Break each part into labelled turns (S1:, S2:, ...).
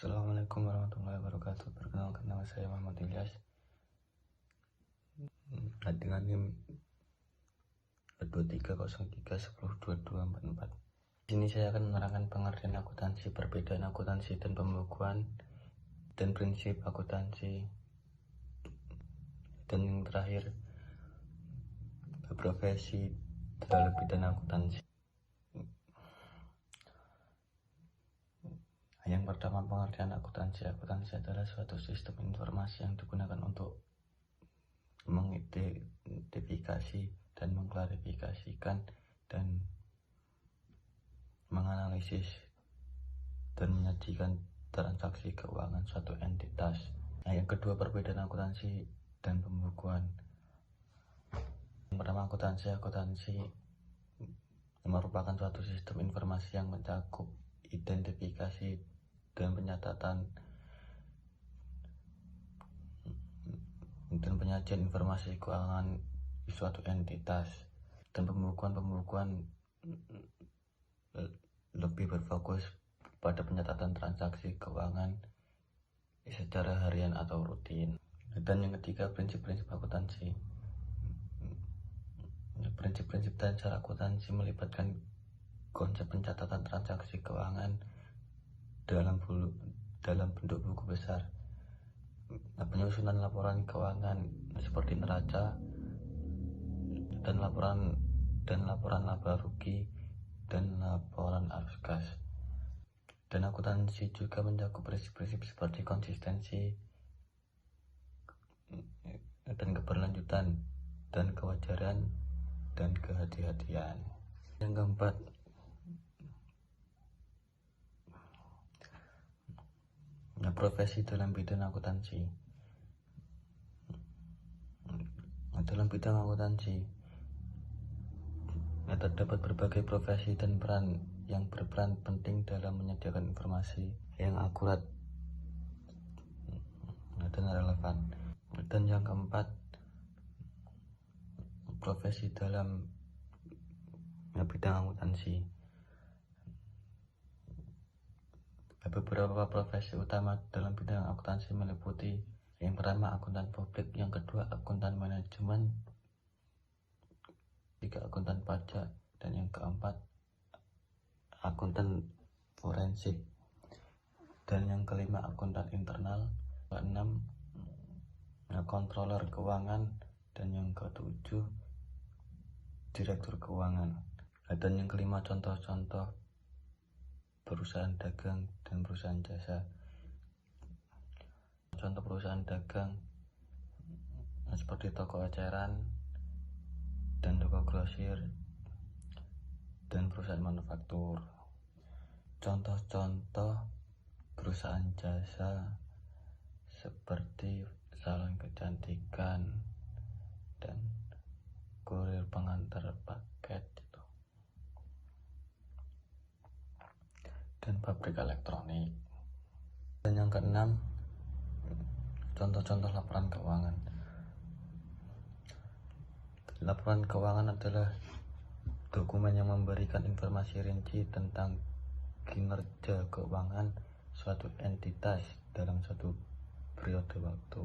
S1: Assalamualaikum warahmatullahi wabarakatuh. Perkenalkan, nama saya Muhammad Ilyas dengan NIM 2303102244. Di sini saya akan menerangkan pengertian akuntansi, perbedaan akuntansi dan pembukuan, dan prinsip akuntansi, dan yang terakhir profesi dalam bidang akuntansi. Yang pertama, pengertian akuntansi. Akuntansi adalah suatu sistem informasi yang digunakan untuk mengidentifikasi dan mengklarifikasikan dan menganalisis dan menyajikan transaksi keuangan suatu entitas. Yang kedua, perbedaan akuntansi dan pembukuan. Yang pertama, akuntansi merupakan suatu sistem informasi yang mencakup identifikasi dan penyajian informasi keuangan di suatu entitas. Dan pembukuan lebih berfokus pada pencatatan transaksi keuangan secara harian atau rutin. Dan yang ketiga, prinsip-prinsip akuntansi. Prinsip-prinsip dasar akuntansi melibatkan konsep pencatatan transaksi keuangan dalam bentuk buku besar, penyusunan laporan keuangan seperti neraca dan laporan laba rugi dan laporan arus kas. Dan akuntansi juga mencakup prinsip-prinsip seperti konsistensi dan keberlanjutan dan kewajaran dan kehati-hatian. Yang keempat, profesi dalam bidang akuntansi. Dalam bidang akuntansi terdapat berbagai profesi dan peran yang berperan penting dalam menyediakan informasi yang akurat dan relevan. Dan yang keempat, profesi dalam bidang akuntansi. Beberapa profesi utama dalam bidang akuntansi meliputi: yang pertama, akuntan publik; yang kedua, akuntan manajemen; tiga, akuntan pajak; dan yang keempat, akuntan forensik; dan yang kelima, akuntan internal; keenam, controller keuangan; dan yang ketujuh, direktur keuangan. Dan yang kelima, contoh-contoh perusahaan dagang dan perusahaan jasa. Contoh perusahaan dagang seperti toko eceran dan toko grosir dan perusahaan manufaktur. Contoh-contoh perusahaan jasa seperti salon kecantikan dan kurir pengantar paket dan pabrik elektronik. Dan yang keenam, contoh-contoh laporan keuangan. Laporan keuangan adalah dokumen yang memberikan informasi rinci tentang kinerja keuangan suatu entitas dalam suatu periode waktu.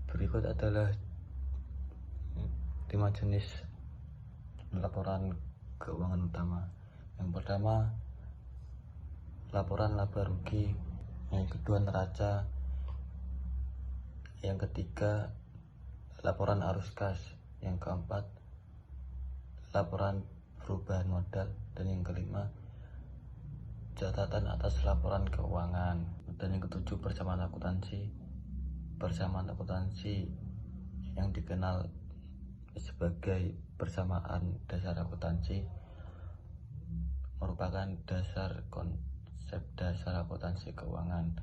S1: Berikut adalah 5 jenis laporan keuangan utama. Yang pertama, laporan laba rugi; yang kedua, neraca; yang ketiga, laporan arus kas; yang keempat, laporan perubahan modal; dan yang kelima, catatan atas laporan keuangan. Dan yang ketujuh, persamaan akuntansi. Persamaan akuntansi yang dikenal sebagai persamaan dasar akuntansi merupakan konsep dasar akuntansi keuangan.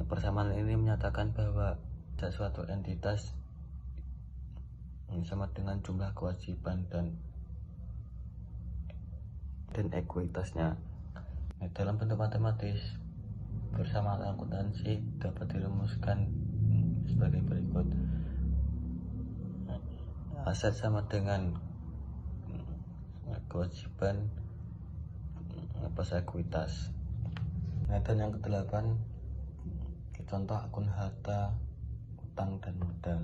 S1: Persamaan ini menyatakan bahwa suatu entitas sama dengan jumlah kewajiban dan ekuitasnya. Dalam bentuk matematis, persamaan akuntansi dapat dirumuskan sebagai berikut: aset sama dengan kewajiban plus ekuitas. Dan yang kedelapan, contoh akun harta, utang, dan modal.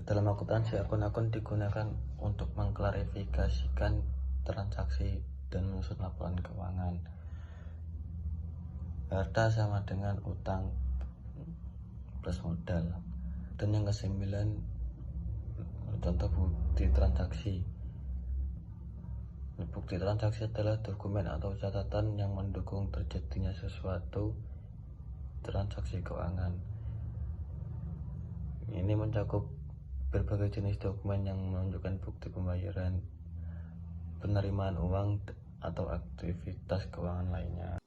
S1: Dalam akuntansi, akun-akun digunakan untuk mengklarifikasikan transaksi dan menyusun laporan keuangan. Harta sama dengan utang plus modal. Dan yang ke-9, contoh bukti transaksi. Bukti transaksi adalah dokumen atau catatan yang mendukung terjadinya sesuatu transaksi keuangan. Ini mencakup berbagai jenis dokumen yang menunjukkan bukti pembayaran, penerimaan uang, atau aktivitas keuangan lainnya.